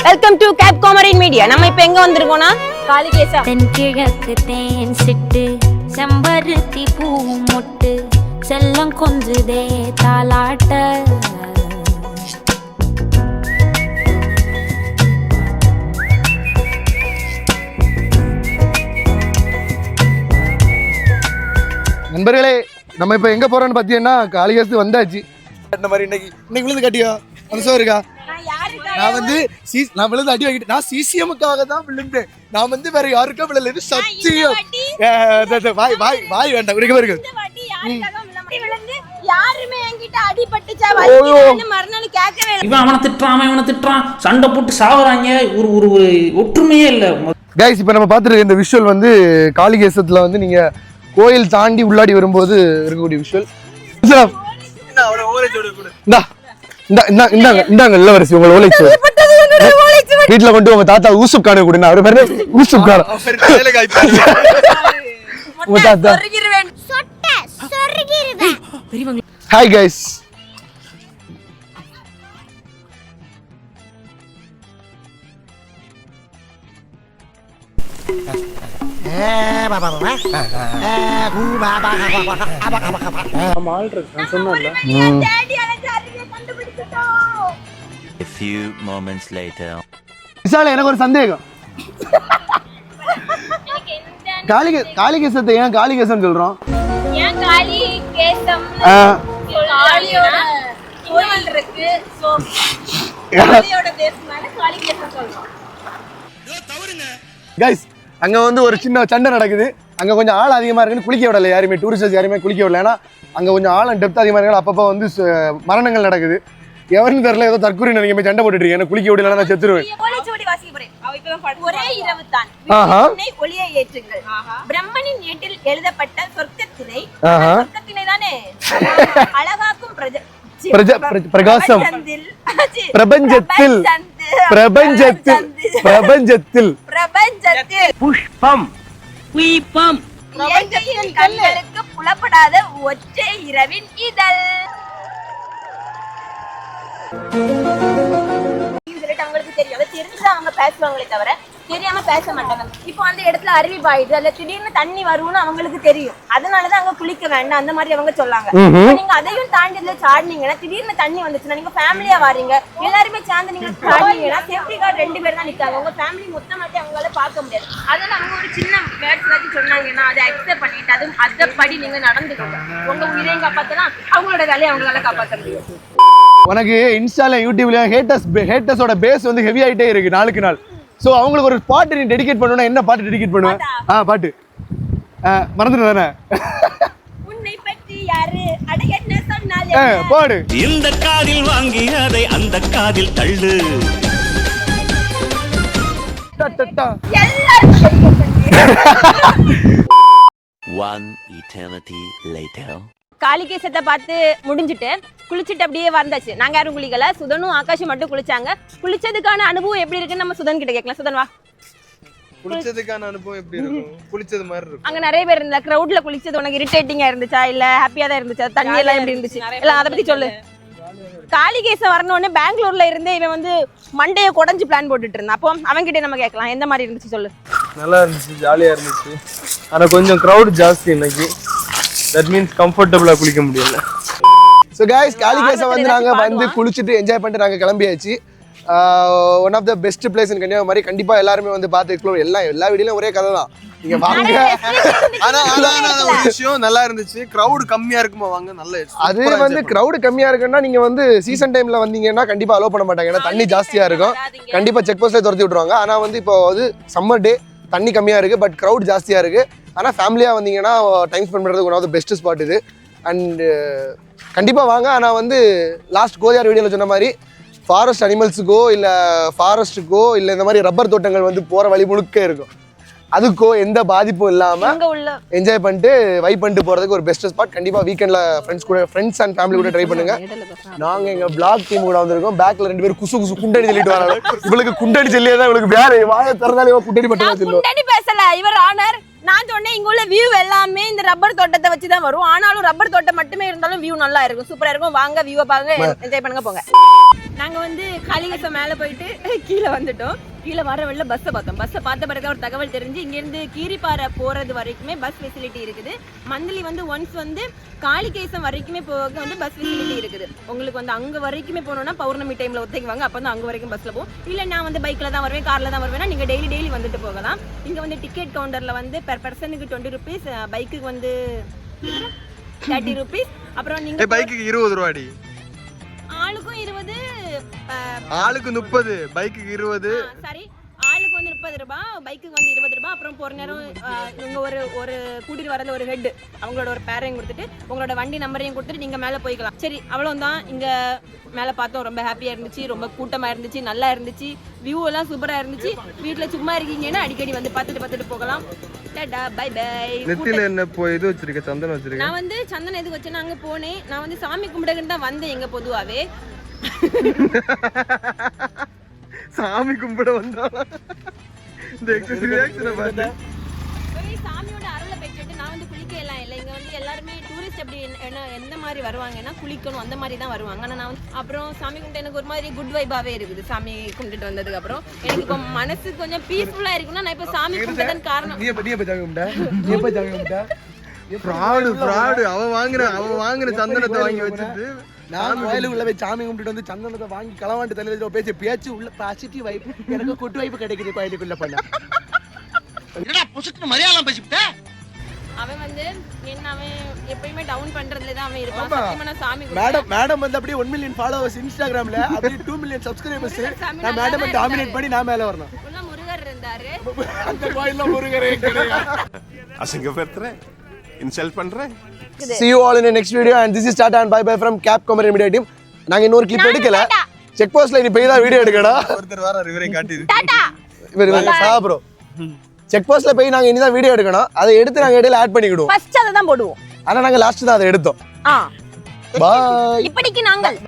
Welcome to Cape Comorin media. நம்ம இப்ப எங்க வந்திருக்கோம்னா காளிகேசா. தென்கிழக்கு தேன் சிட்டு செம்பருத்தி பூ மொட்டு செல்லம் கொஞ்சுதே தாலாட்ட. நண்பர்களே, நம்ம இப்போ எங்கே போகிறோன்னு பார்த்தீங்கன்னா காளிகாசு வந்தாச்சு. இந்த மாதிரி இன்னைக்கு விழுந்து கட்டியா அந்த சோ இருக்கா? நான் விழுந்து அடி வாங்கிட்டு நான் சிசிஎம்முக்காக தான் விழுந்தேன். நான் வந்து வேற யாருக்கா விழல, சத்தியம். வாய் வாய் வாய் வேண்டாம், இருக்கு பாருங்க. யாருமே என்கிட்ட அடிபட்டுச்சா மறுநாள் கேட்கவே இல்லை. இவன் அவனை திட்டுறான், சண்டை போட்டு சாவறாங்க. ஒரு ஒற்றுமையே இல்லை. கைஸ், இப்போ நம்ம பார்த்துருக்க இந்த விஷுவல் வந்து காளிகேசத்தில் வந்து நீங்கள் கோயில் தாண்டி உள்ளாடி வரும்போது இருக்கக்கூடிய விஷுவல். இந்தாங்க இளவரசி, உங்களை ஓலைச்சு வீட்டுல கொண்டு உங்க தாத்தா யூசுப் கான கொடுங்க. அவரு பேரு யூசுப் கான். உங்க தாத்தா. Hi guys, A few moments later. எனக்கு ஒரு சந்தேகம். காளிகேசத்தை ஏன் காளிகேசம் சொல்றோம்? ஏன் காளிகேசம்? காளியோட கோயில் இருக்கு, சோ காளியோட தேசம்னால காளிகேசம் சொல்றோம். கைஸ், அங்க வந்து ஒரு சின்ன சண்டை நடக்குது. அங்க கொஞ்சம் ஆள் அதிகமா இருக்குன்னு குளிக்க விடல யாருமே, டூரிஸ்டர்ஸ் யாருமே குளிக்க விடல. ஏன்னா அங்க கொஞ்சம் ஆழம் டெப்த் அதிகமா இருக்கு. அப்பப்போ வந்து மரணங்கள் நடக்குது. எவரும் தெரியல, ஏதோ தற்கொலை நீங்க போய் சண்டை போட்டுட்டு இருக்கீங்க. குளிக்க விடல, நான் செத்துருவேன். ஒரே இரவு தான் ஒளியை ஏற்றுங்கள். பிரம்மனின் ஏட்டில் எழுதப்பட்ட சொர்க்கத்தினை தானே அழகாக்கும் பிரகாசம் பிரபஞ்சத்தில் புஷ்பம் புஷ்பம் கண்களுக்கு புலப்படாத ஒற்றை இரவின் இதழ். அவங்களுக்கு தெரியும், அதை தெரிஞ்சுதான் அவங்க பேசுவாங்களே தவிர தெரியாம பேச மாட்டாங்க. இப்போ அந்த இடத்துல அருவி பாயுது, அதுல திடீர்னு தண்ணி வரும்னு அவங்களுக்கு தெரியும். அதனாலதான் அங்க குளிக்க வேண்டாம் அந்த மாதிரி அவங்க சொல்லாங்க. நீங்க அதையும் தாண்டி இதுல சாடினீங்கன்னா, திடீர்னு தண்ணி வந்துச்சுன்னா நீங்க ஃபேமிலியா வாரீங்க, எல்லாருமே சேர்ந்து நீங்க சாடினீங்கன்னா சேஃப்டி கார்டு 2 பேர் தான் நிற்காங்க. உங்க ஃபேமிலி மொத்தமாட்டி அவங்களால பார்க்க முடியாது. அதனால அவங்க ஒரு சின்ன வேர்ட்ஸ் ஏதாச்சும் சொன்னாங்கன்னா அதை அக்செப்ட் பண்ணிட்டு அதுவும் அதப்படி நீங்க நடந்துக்கோங்க. உங்க உயிரையும் காப்பாத்தலாம், அவங்களோட வேலையை அவங்களால காப்பாற்ற முடியும். உனக்கு இன்ஸ்டால யூடியூப்ல ஹேட்டர்ஸோட பேஸ் வந்து ஹெவி ஆகிட்டே இருக்கு நாளுக்கு நாள். ஸோ அவங்களுக்கு ஒரு பாட்டு நீ டெடிகேட் பண்ணணும்னா என்ன பாட்டு டெடிகேட் பண்ணுவேன்? பாட்டு மறந்துட்டு தானே உன்னை பற்றி யாரு அட என்ன சொன்னாலே பாடு. இந்த காதில் வாங்கி அதை அந்த காதில் தள்ளு. One eternity later. காளிகேசத்தை பார்த்து முடிஞ்சுட்டு குளிச்சுட்டு அப்படியே வந்தாச்சு. நாங்க யாரும் குளிக்கல, சுதனும் ஆகாஷும் மட்டும் குளிச்சாங்க. குளிச்சதுக்கான அனுபவம் எப்படி இருக்குன்னு நம்ம சுதன் கிட்ட கேட்கலாம். சுதன் வா. குளிச்சதுக்கான அனுபவம் எப்படி இருக்கும்? குளிச்சது மாதிரி இருக்கும். அங்க நிறைய பேர் இருந்தா கிரவுட்ல குளிச்சது உனக்கு இரிட்டேட்டிங்கா இருந்துச்சா இல்ல ஹாப்பியா தான் இருந்துச்சா? தண்ணி எல்லாம் எப்படி இருந்துச்சு எல்லாம் அதை பத்தி சொல்லு. காளிகேசம் வரணும்னு பெங்களூர்ல இருந்தே இவன் வந்து மண்டையை குடஞ்சு பிளான் போட்டுட்டு இருந்தான். அப்போ அவன் கிட்ட நம்ம கேட்கலாம், எந்த மாதிரி இருந்துச்சு சொல்லு. நல்லா இருந்துச்சு, ஜாலியா இருந்துச்சு. ஆனா கொஞ்சம் கிரவுட் ஜாஸ்தி இன்னைக்கு. தட் மீன்ஸ் கம்ஃபர்டபுளா குளிக்க முடியல. ஸோ கைஸ், காளிகேசம் வந்து நாங்கள் வந்து குளிச்சுட்டு என்ஜாய் பண்ணிட்டு நாங்கள் கிளம்பியாச்சு. One of the best place in Kanyakumari. கண்டிப்பா எல்லாருமே வந்து பார்த்து எக்ஸ்ப்ளோர். எல்லா வீடியோலையும் ஒரே கதை தான், நீங்க வாங்க. ஆனா ஒரு விஷயம் நல்லா இருந்துச்சு, கிரவுட் கம்மியா இருக்குமா வாங்க. நல்ல அது வந்து கிரவுட் கம்மியா இருக்குன்னா நீங்க வந்து சீசன் டைம்ல வந்தீங்கன்னா கண்டிப்பா அலோவ் பண்ண மாட்டாங்க. ஏன்னா தண்ணி ஜாஸ்தியா இருக்கும், கண்டிப்பா செக் போஸ்ட்ல துரத்தி விட்டுருவாங்க. ஆனா வந்து இப்போ வந்து சம்மர் டே, தண்ணி கம்மியா இருக்கு, பட் கிரவுட் ஜாஸ்தியா இருக்கு. ஆனால் ஃபேமிலியாக வந்தீங்கன்னா டைம் ஸ்பெண்ட் பண்ணுறதுக்கு one of the best spot இது. அண்டு கண்டிப்பாக வாங்க. ஆனால் வந்து லாஸ்ட் கோதியார் வீடியோவில் சொன்ன மாதிரி ஃபாரஸ்ட் அனிமல்ஸுக்கோ இல்லை ஃபாரஸ்ட்டுக்கோ இல்லை இந்த மாதிரி ரப்பர் தோட்டங்கள் வந்து போகிற வழி முழுக்க இருக்கும். அதுக்கோ எந்த பாதிப்பும் இல்லாமல் என்ஜாய் பண்ணிட்டு வைப் பண்ணிட்டு போகிறதுக்கு ஒரு பெஸ்ட் ஸ்பாட். கண்டிப்பாக வீக்கெண்டில் ஃப்ரெண்ட்ஸ் அண்ட் ஃபேமிலி கூட ட்ரை பண்ணுங்க. நாங்கள் எங்கள் பிளாக் டீம் கூட வந்திருக்கோம். பேக்கில் 2 பேரும் குசு குண்டடி சொல்லிட்டு வராங்க. இவளுக்கு குண்டடி சொல்லியே தான் இவளுக்கு வேற வாயை திறந்தாலே குண்டடி மட்டும் சொல்லுவோம். பேசல இவர் ஆனர். நான் சொன்னேன் இங்க உள்ள வியூ எல்லாமே இந்த ரப்பர் தோட்டத்தை வச்சு தான் வரும். ஆனாலும் ரப்பர் தோட்டம் மட்டுமே இருந்தாலும் வியூ நல்லா இருக்கும், சூப்பரா இருக்கும். வாங்க வியூவை பாருங்க, என்ஜாய் பண்ணுங்க, போங்க. நாங்க வந்து காளிகேசம் மேல போயிட்டு கீழே வந்துட்டோம். கீழே வர வழியில பஸ்ஸை பார்த்தோம். பஸ்ஸை பார்த்த பிறகு ஒரு தகவல் தெரிஞ்சு இங்கேருந்து கீரிப்பாறை போறது வரைக்குமே பஸ் ஃபெசிலிட்டி இருக்குது. மந்த்லி வந்து ஒன்ஸ் வந்து காளிகேசம் வரைக்குமே போக வந்து பஸ் ஃபெசிலிட்டி இருக்குது. உங்களுக்கு வந்து அங்க வரைக்குமே போனோம்னா பௌர்ணமி டைம்ல ஒத்துக்குவாங்க. அப்போ வந்து அங்க வரைக்கும் பஸ்ல போகும். இல்லை நான் வந்து பைக்ல தான் வருவேன், கார்ல தான் வருவேன்னா நீங்க டெய்லி வந்துட்டு போகலாம். இங்க வந்து டிக்கெட் கவுண்டர்ல வந்து பெர் பர்சனுக்கு 20 rupees, பைக்குக்கு வந்து 30 rupees. அப்புறம் நீங்க பைக்குக்கு 20 ரூபாடி, ஆளுக்கும் 20, ஆளுக்கு 30, பைக்குக்கு 20. சரி, ஆளுக்கு வந்து 30 ரூபாய், பைக்குக்கு வந்து 20 ரூபாய். அப்புறம் போற நேரம் நீங்க ஒரு கூட்டிட்டு வரல ஒரு ஹெட் அவங்களோட ஒரு பேரையும் கொடுத்துட்டு உங்களோட வண்டி நம்பரையும் கொடுத்துட்டு நீங்க மேல போய்க்கலாம். சரி, அவ்வளவுதான். இங்க மேல பார்த்தோம், ரொம்ப ஹாப்பியா இருந்துச்சு, ரொம்ப கூட்டமா இருந்துச்சு, நல்லா இருந்துச்சு, வியூ எல்லாம் சூப்பரா இருந்துச்சு. வீட்டுல சும்மா இருக்கீங்கன்னா அடிக்கடி வந்து பார்த்துட்டு போகலாம். Tata, bye bye. நெத்தியில என்ன இது வச்சிருக்க, சந்தனம் வச்சிருக்க? நான் வந்து சந்தனம் எதுக்கு வச்சேன்னா அங்க போனேன். நான் வந்து சாமி கும்பிடுன்னு தான் வந்தேன். எங்க பொதுவாவே சாமி கும்பிட வந்தாலும் இந்த ரியாக்ஷனை பார்த்து சாமியோட அருளை பெற்றுட்டு நான் வந்து குளிக்க எல்லாம் இல்லை. இங்க வந்து எல்லாருமே டூரிஸ்ட் அப்படி எந்த மாதிரி வருவாங்கன்னா குளிக்கணும் அந்த மாதிரி தான் வருவாங்க. ஆனால் நான் வந்து அப்புறம் சாமி கும்பிட்டு எனக்கு ஒரு மாதிரி குட் வைபாவே இருக்குது. சாமி கும்பிட்டுட்டு வந்ததுக்கு அப்புறம் எனக்கு இப்போ மனசு கொஞ்சம் பீஸ்ஃபுல்லா இருக்குன்னா நான் இப்போ சாமி கும்பிட்டதன் காரணம். அவன் வாங்குற சந்தனத்தை வாங்கி வச்சுட்டு நான் கோயிலுக்குள்ள போய் சாமி கும்பிட்டு வந்து சந்தனத்தை வாங்கி களவாண்டு தலையில பேச்சு உள்ள பாசிட்டிவ் வைப், எனக்கு குட் வைப் கிடைக்குது கோயிலுக்குள்ள பண்ண. அவன் வந்து என்ன, அவன் எப்பயுமே டவுன் பண்றதுல தான் அவன் இருப்பான். சத்தியமான சாமி மேடம் வந்து அப்படியே 1 million ஃபாலோவர்ஸ் இன்ஸ்டாகிராம்ல, அப்படியே 2 million சப்ஸ்கிரைபர்ஸ். நான் மேடம் டாமினேட் பண்ணி நான் மேல வரணும். உள்ள முருகர் இருந்தாரு. அந்த கோயில்ல முருகரே கிடையாது. அசிங்கப்படுத்துறேன், இன்சல்ட் பண்றேன். See you all in the next video and this is Tata and bye bye from Cap Comedy Media Team. நாங்க இன்னொரு கிளிப் எடுக்கல, செக் போஸ்ட்ல இனி போய் தான் வீடியோ எடுக்கடா. ஒருத்தர் வர இவரே காட்டிடு. டாடா. ப்ரோ செக் போஸ்ட்ல போய் நாங்க இனி தான் வீடியோ எடுக்கணும். அதை எடுத்து நாங்க இடையில ஆட் பண்ணிக்கிடுவோம். ஃபர்ஸ்ட் அத தான் போடுவோம். ஆனா நாங்க லாஸ்ட் தான் அதை எடுத்தோம். ஆ பாய். இப்படிக்கு நாங்கள்